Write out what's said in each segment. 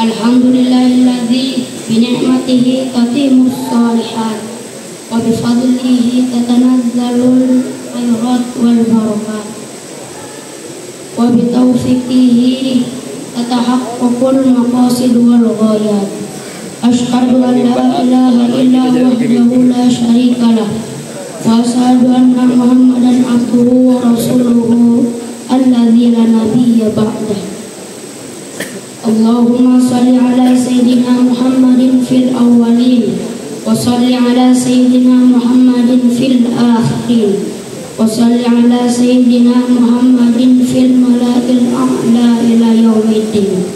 Alhamdulillahilladzi bini'matihi tatimmus shalihat wa bifadlihi tatanazzalul khairat wal barakat wa bitaufiqihi tatahaqqaqul maqasid wal ghayat. Asyhadu an la ilaha illa wahdahu la syarika lah wa asyhadu anna Muhammadan abduhu wa rasuluhu alladzi la nabiyya ba'dah. Allahumma shalli ala sayyidina Muhammadin fil awwalin wa shalli ala sayyidina Muhammadin fil akhirin wa shalli ala sayyidina Muhammadin fil mala'il a'la ila yaumiddin.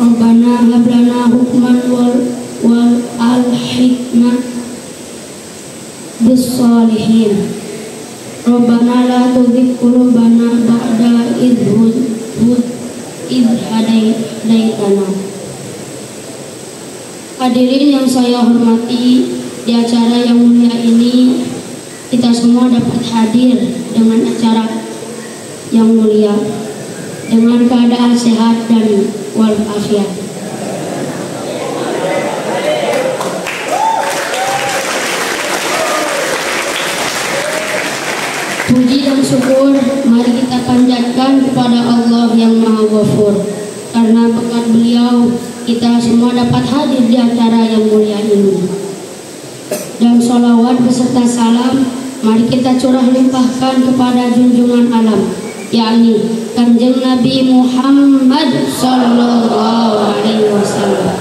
Rabbana hab lana hukman wal alhiqna bis sholihin. Rabbana la tuzigh qulubana ba'da idh hadaitana. Hadirin yang saya hormati, di acara yang mulia ini kita semua dapat hadir dengan acara yang mulia dengan keadaan sehat dan walafiat. Puji dan syukur mari kita panjatkan kepada Allah yang Maha Ghafur, karena berkat beliau kita semua dapat hadir di acara yang mulia ini. Dan sholawat beserta salam mari kita curah limpahkan kepada junjungan alam, yakni Kanjeng Nabi Muhammad sallallahu alaihi wasallam,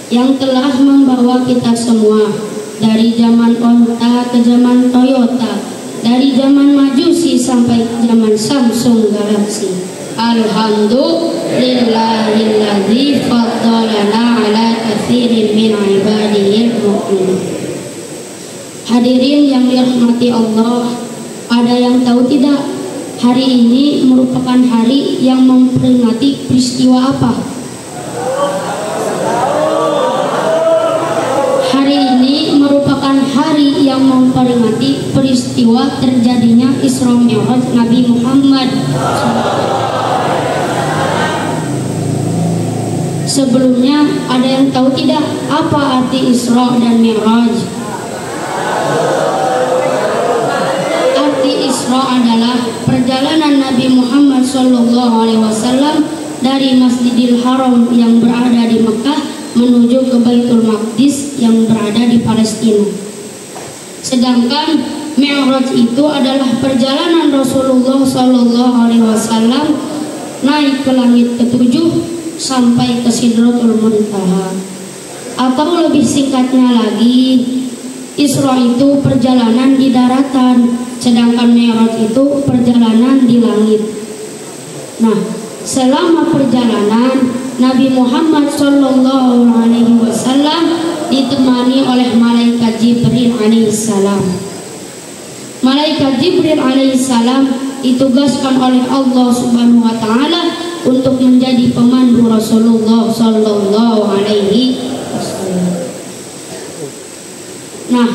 yang telah membawa kita semua dari zaman onta ke zaman Toyota, dari zaman Majusi sampai zaman Samsung Galaxy. Alhamdulillahilladzi faddalana ala katsirin min ibadihil mu'minin. Hadirin yang dirahmati Allah, ada yang tahu tidak hari ini merupakan hari yang memperingati peristiwa apa? Hari ini merupakan hari yang memperingati peristiwa terjadinya Isra Mi'raj Nabi Muhammad. Sebelumnya ada yang tahu tidak apa arti Isra dan Mi'raj? Arti Isra adalah perjalanan Nabi Muhammad SAW dari Masjidil Haram yang berada di Mekah menuju ke Baitul Maqdis yang berada di Palestina. Sedangkan Mi'raj itu adalah perjalanan Rasulullah SAW naik ke langit ketujuh sampai ke Sidratul Muntaha. Atau lebih singkatnya lagi, Isra itu perjalanan di daratan, sedangkan Mi'raj itu perjalanan di langit. Nah, selama perjalanan Nabi Muhammad SAW ditemani oleh malaikat Jibril alaihissalam. Malaikat Jibril alaihissalam ditugaskan oleh Allah Subhanahu wa taala untuk menjadi pemandu Rasulullah sallallahu alaihi wasallam. Nah,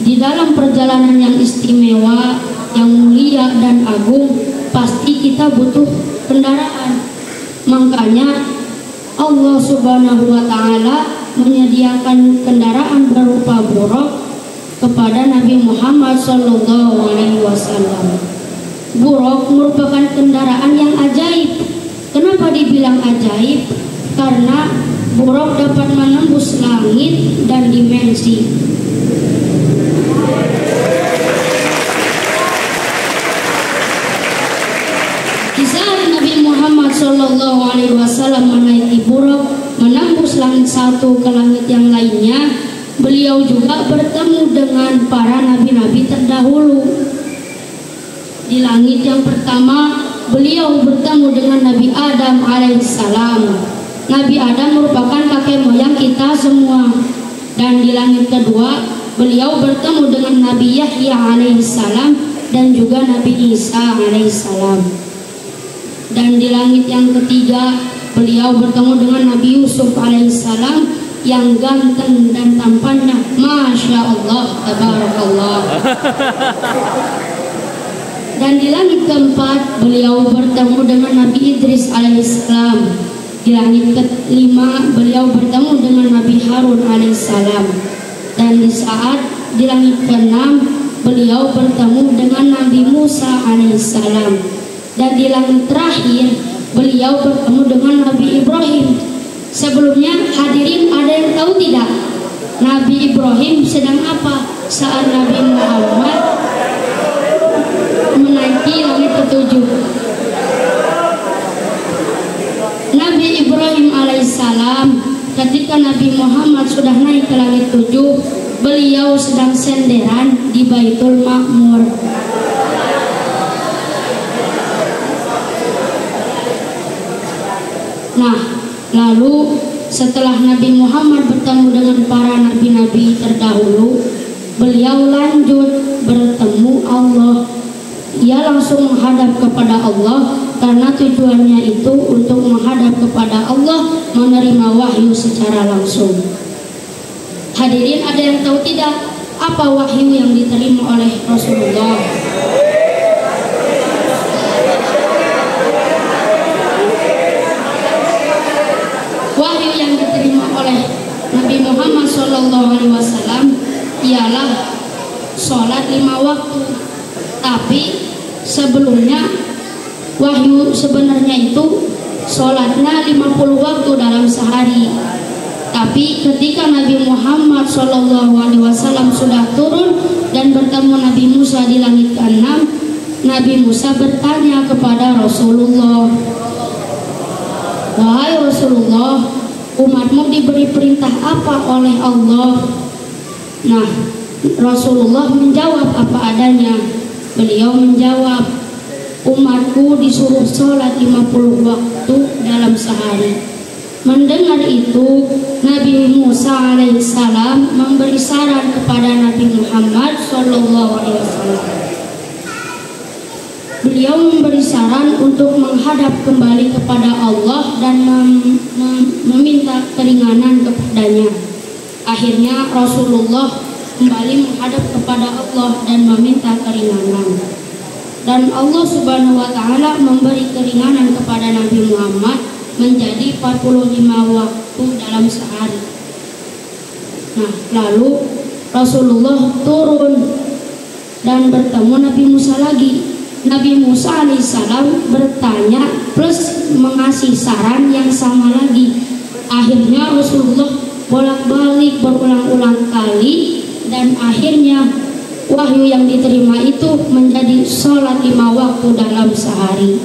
di dalam perjalanan yang istimewa, yang mulia dan agung, pasti kita butuh kendaraan. Makanya Allah Subhanahu wa taala menyediakan kendaraan berupa buraq kepada Nabi Muhammad sallallahu alaihi wasallam. Buraq merupakan kendaraan yang ajaib. Kenapa dibilang ajaib? Karena buraq dapat menembus langit dan dimensi. Di saat Nabi Muhammad SAW menaiki buraq menembus langit satu ke langit yang lainnya, beliau juga bertemu dengan para nabi-nabi terdahulu. Di langit yang pertama, beliau bertemu dengan Nabi Adam alaihissalam. Nabi Adam merupakan kakek moyang kita semua. Dan di langit kedua, beliau bertemu dengan Nabi Yahya alaihissalam dan juga Nabi Isa alaihissalam. Dan di langit yang ketiga, beliau bertemu dengan Nabi Yusuf alaihissalam yang ganteng dan tampannya Masya Allah, tabarakallah. Dan di langit keempat, beliau bertemu dengan Nabi Idris alaihissalam Di langit kelima beliau bertemu dengan Nabi Harun alaihissalam. Dan di saat di langit keenam beliau bertemu dengan Nabi Musa alaihissalam. Dan di langit terakhir beliau bertemu dengan Nabi Ibrahim. Sebelumnya hadirin ada yang tahu tidak? Nabi Ibrahim sedang apa saat Nabi Muhammad menaiki langit ketujuh? Nabi Ibrahim alaihissalam ketika Nabi Muhammad sudah naik ke langit 7, beliau sedang senderan di Baitul Ma'mur. Nah, lalu setelah Nabi Muhammad bertemu dengan para nabi-nabi terdahulu, beliau lanjut bertemu Allah. Ia langsung menghadap kepada Allah karena tujuannya itu untuk menghadap kepada Allah, menerima wahyu secara langsung. Hadirin ada yang tahu tidak apa wahyu yang diterima oleh Rasulullah? Wahyu yang diterima oleh Nabi Muhammad SAW ialah sholat 5 waktu. Tapi sebelumnya wahyu sebenarnya itu sholatnya 50 waktu dalam sehari. Tapi ketika Nabi Muhammad SAW sudah turun dan bertemu Nabi Musa di langit ke-6, Nabi Musa bertanya kepada Rasulullah, "Wahai Rasulullah, umatmu diberi perintah apa oleh Allah?" Nah, Rasulullah menjawab apa adanya. Beliau menjawab, "Umatku disuruh sholat 50 waktu dalam sehari." Mendengar itu, Nabi Musa alaihissalam memberi saran kepada Nabi Muhammad SAW. Beliau memberi saran untuk menghadap kembali kepada Allah dan meminta keringanan kepadanya. Akhirnya Rasulullah kembali menghadap kepada Allah dan meminta keringanan. Dan Allah Subhanahu wa taala memberi keringanan kepada Nabi Muhammad menjadi 45 waktu dalam sehari. Nah, lalu Rasulullah turun dan bertemu Nabi Musa lagi. Nabi Musa alaihissalam bertanya plus mengasih saran yang sama lagi. Akhirnya Rasulullah bolak-balik berulang-ulang kali, dan akhirnya wahyu yang diterima itu menjadi sholat 5 waktu dalam sehari.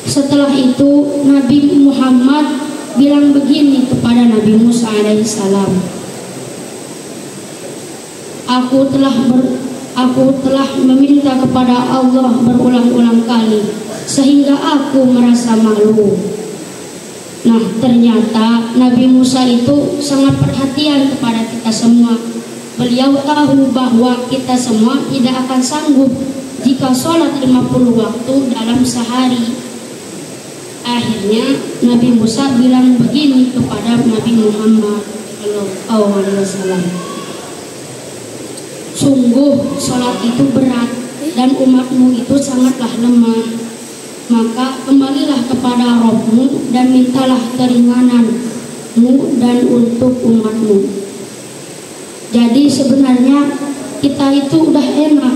Setelah itu Nabi Muhammad bilang begini kepada Nabi Musa alaihissalam, Aku telah meminta kepada Allah berulang-ulang kali sehingga aku merasa malu. Nah, ternyata Nabi Musa itu sangat perhatian kepada kita semua. Beliau tahu bahwa kita semua tidak akan sanggup jika sholat 50 waktu dalam sehari. Akhirnya Nabi Musa bilang begini kepada Nabi Muhammad SAW, "Sungguh sholat itu berat dan umatmu itu sangatlah lemah. Maka kembalilah kepada Rabbmu dan mintalah keringananmu dan untuk umatmu." Jadi sebenarnya kita itu udah enak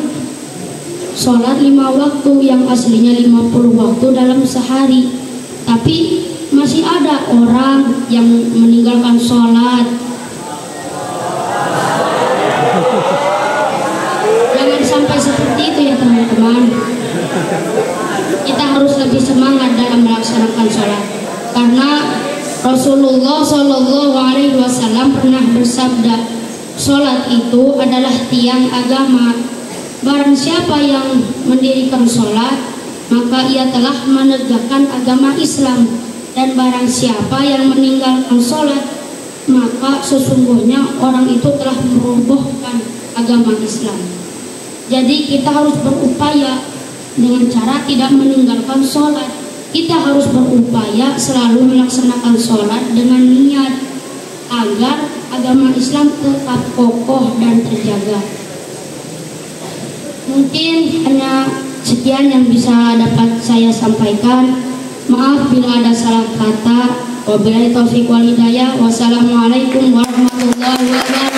sholat 5 waktu yang aslinya 50 waktu dalam sehari. Tapi masih ada orang yang meninggalkan sholat. Jangan sampai seperti itu ya teman-teman. Kita harus lebih semangat dalam melaksanakan sholat, karena Rasulullah SAW pernah bersabda, sholat itu adalah tiang agama. Barang siapa yang mendirikan sholat, maka ia telah menegakkan agama Islam. Dan barang siapa yang meninggalkan sholat, maka sesungguhnya orang itu telah merobohkan agama Islam. Jadi kita harus berupaya dengan cara tidak meninggalkan sholat. Kita harus berupaya selalu melaksanakan sholat dengan niat agar agama Islam tetap kokoh dan terjaga. Mungkin hanya sekian yang bisa dapat saya sampaikan. Maaf bila ada salah kata. Wabillahi taufiq wal hidayah. Wassalamualaikum warahmatullahi wabarakatuh.